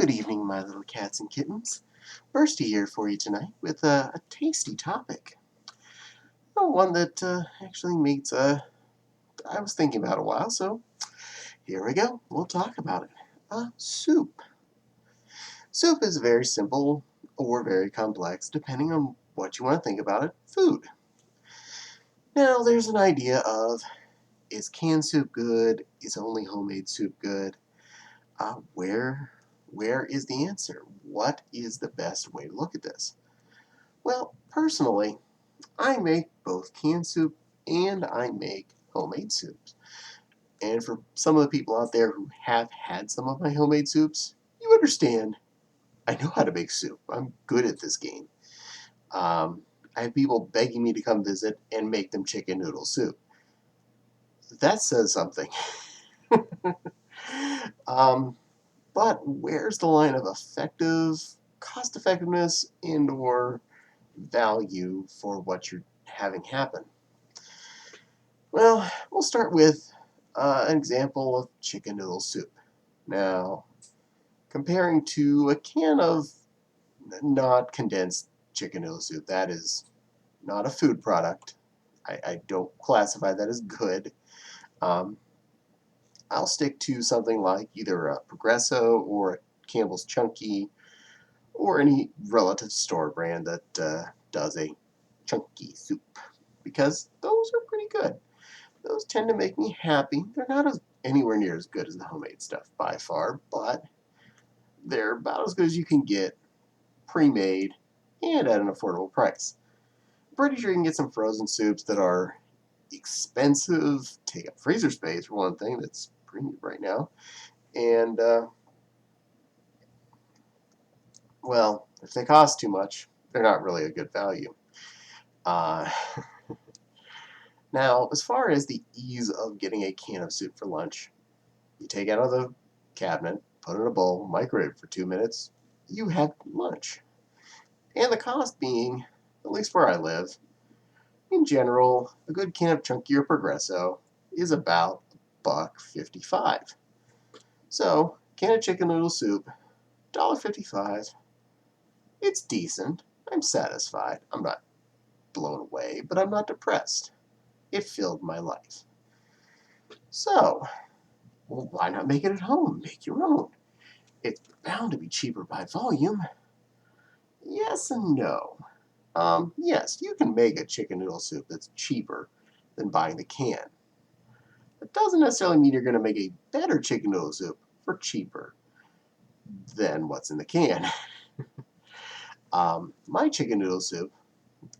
Good evening, my little cats and kittens. Bursty here for you tonight with a tasty topic. One that actually makes I was thinking about a while, so here we go. We'll talk about it. Soup. Soup is very simple or very complex, depending on what you want to think about it. Food. Now, there's an idea of, is canned soup good? Is only homemade soup good? Uh, where, where is the answer? What is the best way to look at this? Well, personally, I make both canned soup and I make homemade soups. And for some of the people out there who have had some of my homemade soups, you understand I know how to make soup. I'm good at this game. I have people begging me to come visit and make them chicken noodle soup. That says something. um, but where's the line of cost effectiveness, and or value for what you're having happen? Well, we'll start with an example of chicken noodle soup. Now, comparing to a can of not condensed chicken noodle soup, that is not a food product. I don't classify that as good. Um, I'll stick to something like either a Progresso or a Campbell's Chunky or any relative store brand that does a chunky soup, because those are pretty good. Those tend to make me happy. They're not anywhere near as good as the homemade stuff by far, but they're about as good as you can get pre-made and at an affordable price. Pretty sure you can get some frozen soups that are expensive, take up freezer space for one thing, that's premium right now, and well, if they cost too much, they're not really a good value. Uh, Now, as far as the ease of getting a can of soup for lunch, you take it out of the cabinet, put it in a bowl, microwave for 2 minutes, you have lunch. And the cost being, at least where I live, in general, a good can of chunky or Progresso is about $1.55. So, can of chicken noodle soup, $1.55. It's decent. I'm satisfied. I'm not blown away, but I'm not depressed. It filled my life. So, well, why not make it at home? Make your own. It's bound to be cheaper by volume. Yes and no. Yes, you can make a chicken noodle soup that's cheaper than buying the can. It doesn't necessarily mean you're going to make a better chicken noodle soup for cheaper than what's in the can. My chicken noodle soup,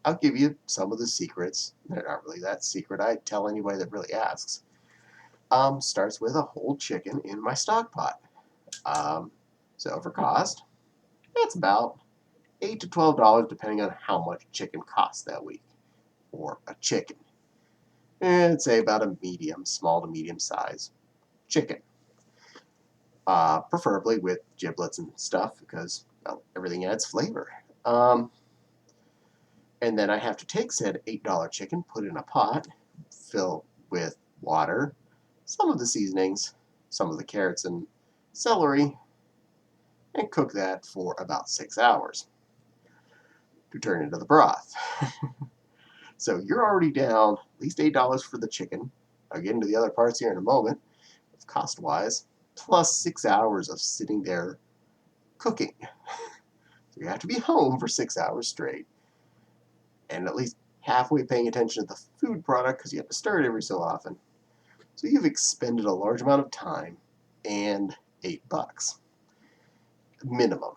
I'll give you some of the secrets. They're not really that secret. I tell anybody that really asks. Starts with a whole chicken in my stock pot. So for cost, that's about $8 to $12 depending on how much chicken costs that week, or a chicken. And say about a small to medium size chicken. Preferably with giblets and stuff, because well, everything adds flavor. And then I have to take said $8 chicken, put it in a pot, fill with water, some of the seasonings, some of the carrots and celery, and cook that for about 6 hours to turn into the broth. So you're already down at least $8 for the chicken. I'll get into the other parts here in a moment, cost-wise, plus 6 hours of sitting there cooking. So you have to be home for 6 hours straight, and at least halfway paying attention to the food product because you have to stir it every so often. So you've expended a large amount of time and $8 minimum,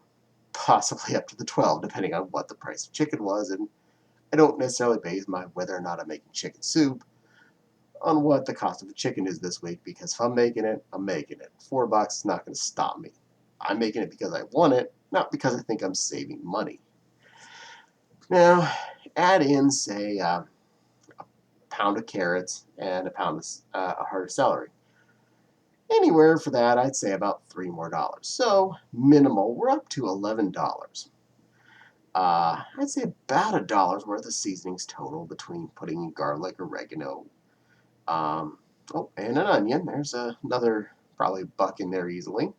possibly up to the 12, depending on what the price of chicken was. And I don't necessarily base my whether or not I'm making chicken soup on what the cost of the chicken is this week, because if I'm making it, I'm making it. $4 is not going to stop me. I'm making it because I want it, not because I think I'm saving money. Now, add in, say, a pound of carrots and a pound of a heart of celery. Anywhere for that, I'd say about $3 more. So minimal, we're up to $11. I'd say about $1 worth of seasonings total between putting in garlic, oregano, and an onion. There's another probably buck in there easily.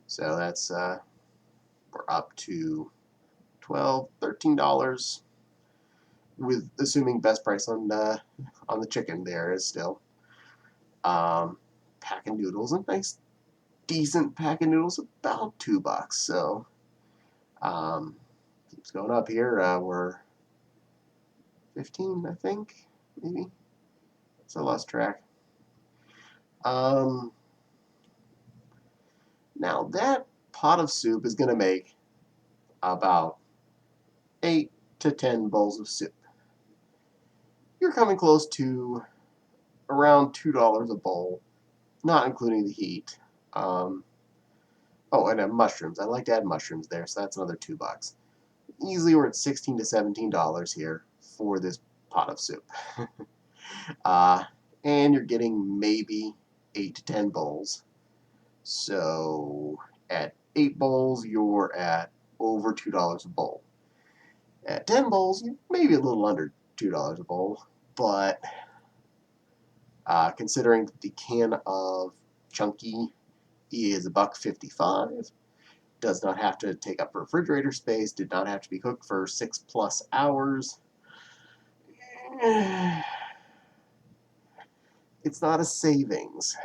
So that's We're up to $12, $13 with assuming best price on the chicken there is still. Pack of noodles, a nice decent pack of noodles, about $2. So keeps going up here. We're 15, I think, maybe. So I lost track. Now that pot of soup is going to make about 8 to 10 bowls of soup. You're coming close to around $2 a bowl, not including the heat. Oh, and mushrooms. I like to add mushrooms there, so that's another $2. Easily, we're at $16 to $17 here for this pot of soup. And you're getting maybe 8 to 10 bowls. So at 8 bowls, you're at over $2 a bowl. At 10 bowls, you're maybe a little under $2 a bowl, but considering the can of Chunky is $1.55, does not have to take up refrigerator space, did not have to be cooked for 6+ hours. It's not a savings.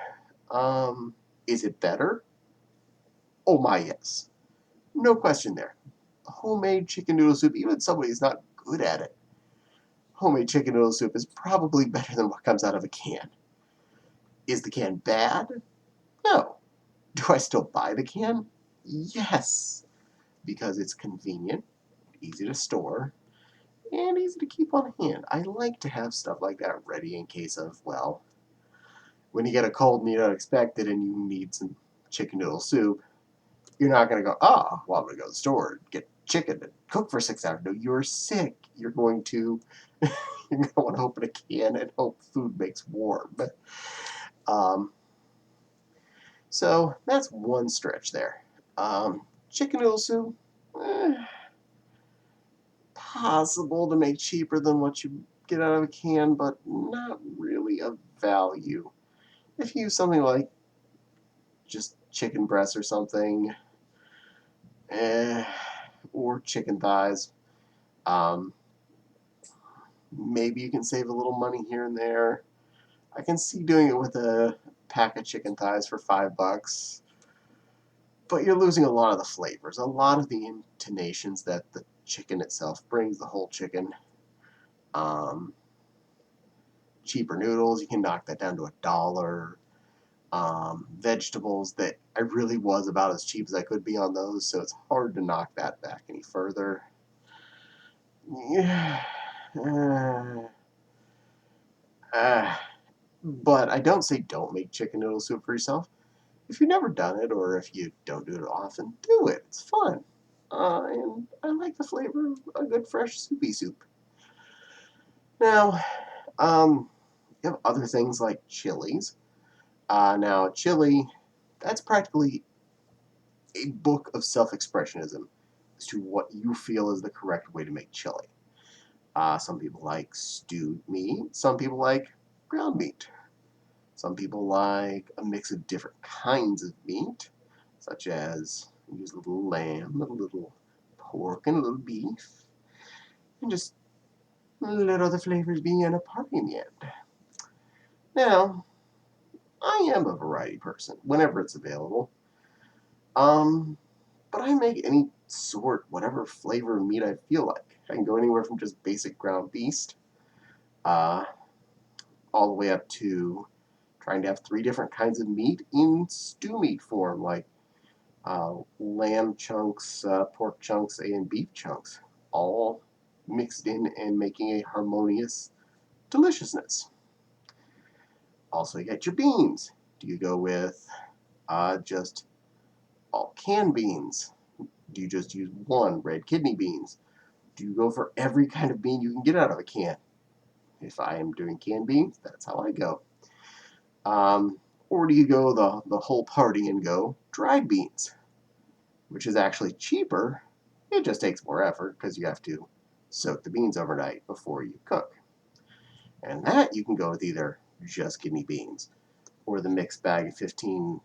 Is it better? Oh my, yes. No question there. Homemade chicken noodle soup, even if somebody's not good at it, homemade chicken noodle soup is probably better than what comes out of a can. Is the can bad? No. Do I still buy the can? Yes. Because it's convenient, easy to store, and easy to keep on hand. I like to have stuff like that ready in case of, well, when you get a cold and you don't expect it and you need some chicken noodle soup, you're not going to go, well, I'm going to go to the store and get chicken and cook for 6 hours. No, you're sick. You're going to want to open a can and hope food makes warm. So that's one stretch there. Chicken noodle soup, possible to make cheaper than what you get out of a can, but not really a value. If you use something like just chicken breasts or something, or chicken thighs, maybe you can save a little money here and there. I can see doing it with a pack of chicken thighs for $5, but you're losing a lot of the flavors, a lot of the intonations that the chicken itself brings, the whole chicken. Cheaper noodles, you can knock that down to $1. Vegetables, that I really was about as cheap as I could be on those, so it's hard to knock that back any further. Yeah. But I don't say don't make chicken noodle soup for yourself. If you've never done it, or if you don't do it often, do it. It's fun. And I like the flavor of a good fresh soupy soup. Now, you have other things like chilies. Now, chili, that's practically a book of self-expressionism as to what you feel is the correct way to make chili. Some people like stewed meat. Some people like ground meat. Some people like a mix of different kinds of meat, such as use a little lamb, a little pork, and a little beef, and just let other flavors be in a party in the end. Now, I am a variety person whenever it's available. But I make any sort, whatever flavor of meat I feel like. I can go anywhere from just basic ground beast, all the way up to trying to have 3 different kinds of meat in stew meat form, like lamb chunks, pork chunks, and beef chunks, all mixed in and making a harmonious deliciousness. Also, you got your beans. Do you go with just all canned beans? Do you just use one, red kidney beans? Do you go for every kind of bean you can get out of a can? If I am doing canned beans, that's how I go. Or do you go the whole party and go dried beans, which is actually cheaper. It just takes more effort because you have to soak the beans overnight before you cook. And that you can go with either just kidney beans or the mixed bag of 15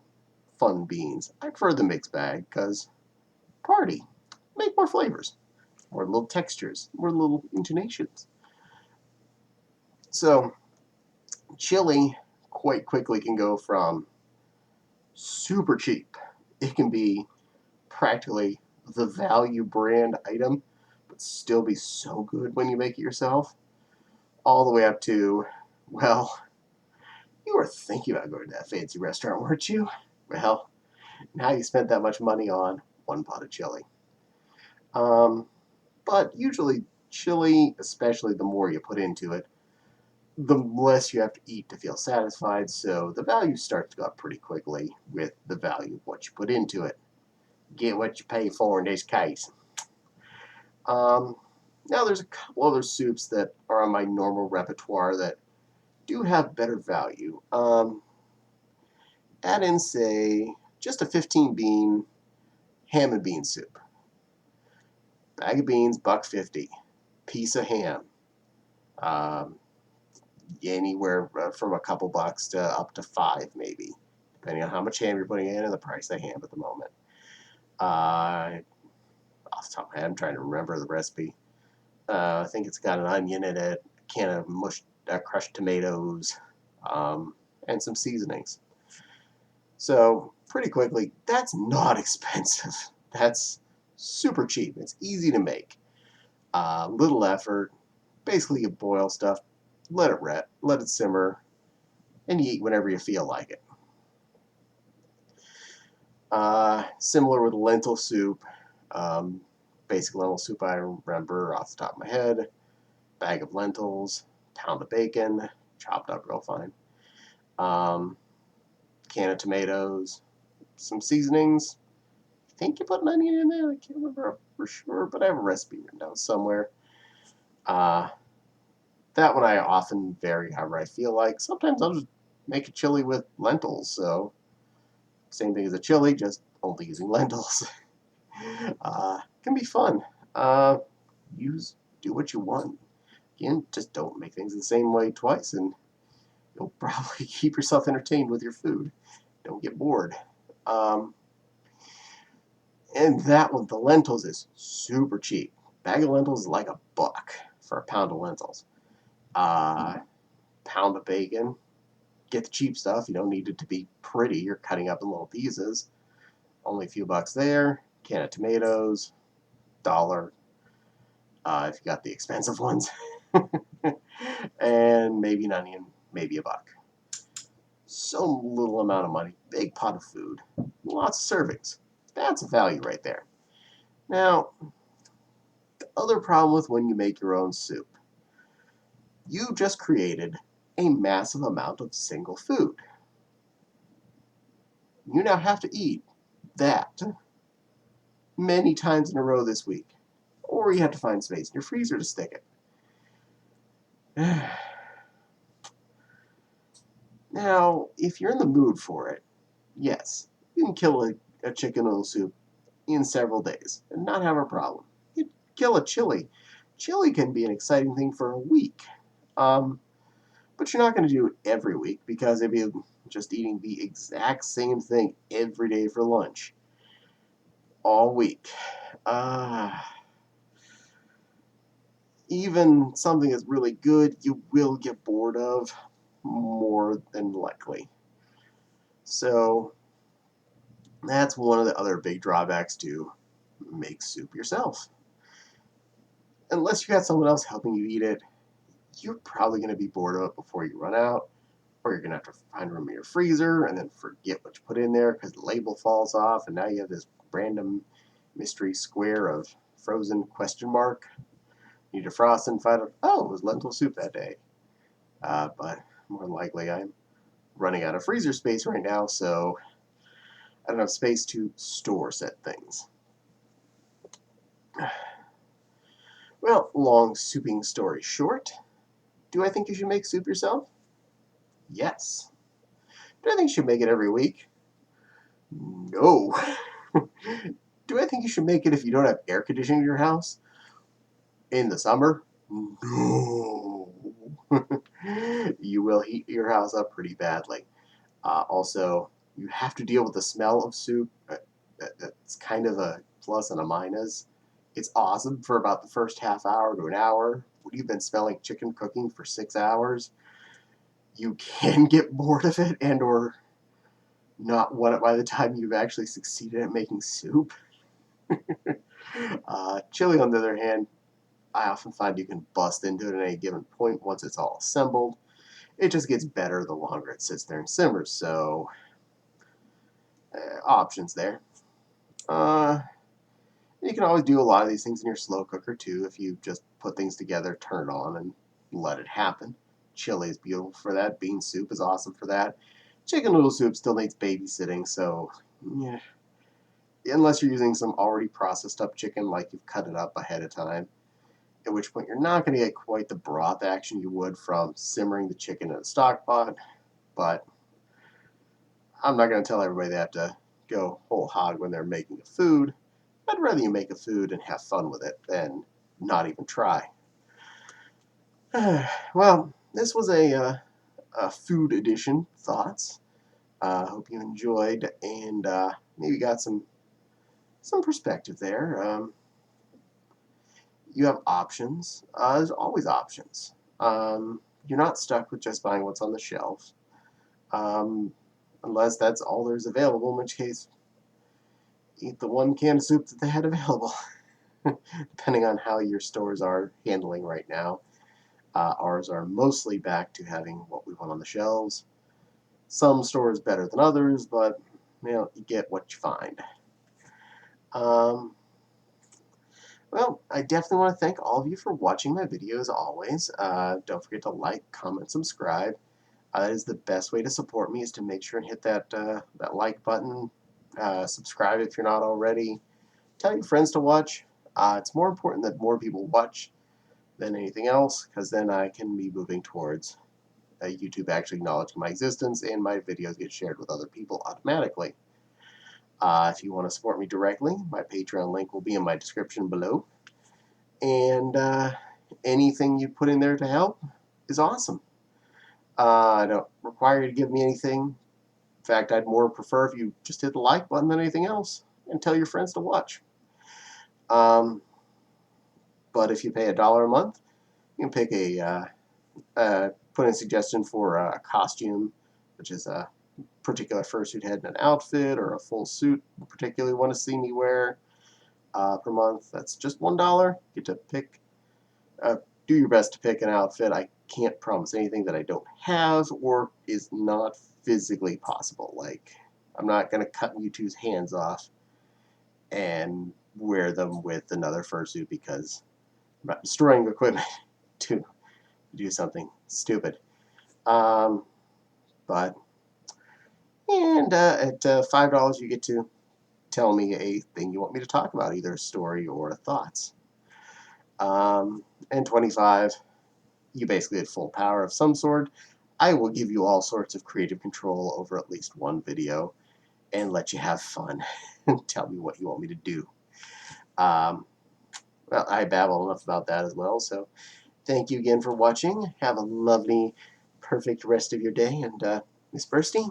fun beans. I prefer the mixed bag because party. make more flavors, more little textures, more little intonations. So chili quite quickly can go from super cheap. It can be practically the value brand item, but still be so good when you make it yourself, all the way up to, well, you were thinking about going to that fancy restaurant, weren't you? Well, now you spent that much money on one pot of chili. But usually chili, especially the more you put into it, the less you have to eat to feel satisfied, so the value starts to go up pretty quickly with the value of what you put into it. Get what you pay for in this case. Now there's a couple other soups that are on my normal repertoire that do have better value. Add in, say, just a 15 bean ham and bean soup. Bag of beans, $1.50. Piece of ham. Um, Anywhere from a couple bucks to up to $5 maybe, depending on how much ham you're putting in and the price of ham at the moment. Off the top of my head, I'm trying to remember the recipe. I think it's got an onion in it, a can of crushed tomatoes, and some seasonings. So pretty quickly, that's not expensive. That's super cheap. It's easy to make. Little effort. Basically, you boil stuff, let it simmer, and you eat whenever you feel like it. Similar with lentil soup. Basic lentil soup I remember off the top of my head. Bag of lentils, pound of bacon, chopped up real fine. Can of tomatoes, some seasonings. I think you put an onion in there. I can't remember for sure, but I have a recipe written down somewhere. That one I often vary however I feel like. Sometimes I'll just make a chili with lentils, so same thing as a chili, just only using lentils. Can be fun. Do what you want. Again, just don't make things the same way twice, and you'll probably keep yourself entertained with your food. Don't get bored. And that one, the lentils, is super cheap. Bag of lentils is like $1 for a pound of lentils. Pound of bacon. Get the cheap stuff. You don't need it to be pretty. You're cutting up in little pieces. Only a few bucks there. Can of tomatoes, $1. If you got the expensive ones. And maybe an onion, maybe $1. So little amount of money. Big pot of food. Lots of servings. That's a value right there. Now, the other problem with when you make your own soup. You just created a massive amount of single food. You now have to eat that many times in a row this week. Or you have to find space in your freezer to stick it. Now, if you're in the mood for it, yes, you can kill a chicken noodle soup in several days and not have a problem. You kill a chili. Chili can be an exciting thing for a week. But you're not going to do it every week because if you're just eating the exact same thing every day for lunch all week, even something that's really good, you will get bored of more than likely. So that's one of the other big drawbacks to make soup yourself. Unless you got someone else helping you eat it, you're probably going to be bored of it before you run out, or you're going to have to find room in your freezer and then forget what you put in there because the label falls off, and now you have this random mystery square of frozen question mark. You defrost and find out, oh, it was lentil soup that day. But more than likely, I'm running out of freezer space right now, so I don't have space to store said things. Well, long souping story short, do I think you should make soup yourself? Yes. Do I think you should make it every week? No. Do I think you should make it if you don't have air conditioning in your house in the summer? No. You will heat your house up pretty badly. Also, you have to deal with the smell of soup. That's kind of a plus and a minus. It's awesome for about the first half hour to an hour. When you've been smelling chicken cooking for 6 hours, you can get bored of it and or not want it by the time you've actually succeeded at making soup. Chili, on the other hand, I often find you can bust into it at any given point once it's all assembled. It just gets better the longer it sits there and simmers, so options there. You can always do a lot of these things in your slow cooker too if you just put things together, turn it on, and let it happen. Chili is beautiful for that. Bean soup is awesome for that. Chicken noodle soup still needs babysitting, so yeah. Unless you're using some already processed up chicken, like you've cut it up ahead of time, at which point you're not going to get quite the broth action you would from simmering the chicken in a stock pot. But I'm not going to tell everybody they have to go whole hog when they're making a food. I'd rather you make a food and have fun with it than not even try. Well, this was a food edition thoughts. Hope you enjoyed and maybe got some perspective there. You have options. There's always options. You're not stuck with just buying what's on the shelf, um, unless that's all there's available, in which case, eat the one can of soup that they had available, depending on how your stores are handling right now. Ours are mostly back to having what we want on the shelves. Some stores better than others, but you get what you find. Well, I definitely want to thank all of you for watching my video as always. Don't forget to like, comment, subscribe. That is the best way to support me, is to make sure and hit that like button. Subscribe if you're not already. Tell your friends to watch. It's more important that more people watch than anything else, because then I can be moving towards YouTube actually acknowledging my existence and my videos get shared with other people automatically. If you want to support me directly, my Patreon link will be in my description below. And anything you put in there to help is awesome. I don't require you to give me anything. In fact, I'd more prefer if you just hit the like button than anything else and tell your friends to watch. But if you pay $1 a month, you can pick put in a suggestion for a costume, which is a particular fursuit head and an outfit, or a full suit you particularly want to see me wear per month. That's just $1. You get to pick, do your best to pick an outfit. I can't promise anything that I don't have or is not physically possible. Like, I'm not going to cut Mewtwo's hands off and wear them with another fursuit because I'm not destroying equipment to do something stupid. But and at $5 you get to tell me a thing you want me to talk about, either a story or thoughts. And 25, you basically have full power of some sort. I will give you all sorts of creative control over at least one video and let you have fun and tell me what you want me to do. Well, I babble enough about that as well, so thank you again for watching. Have a lovely, perfect rest of your day, and Miss Bursty,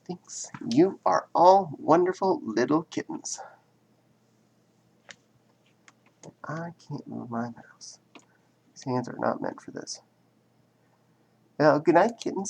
thanks. You are all wonderful little kittens. I can't move my mouse. These hands are not meant for this. Well, good night, kittens.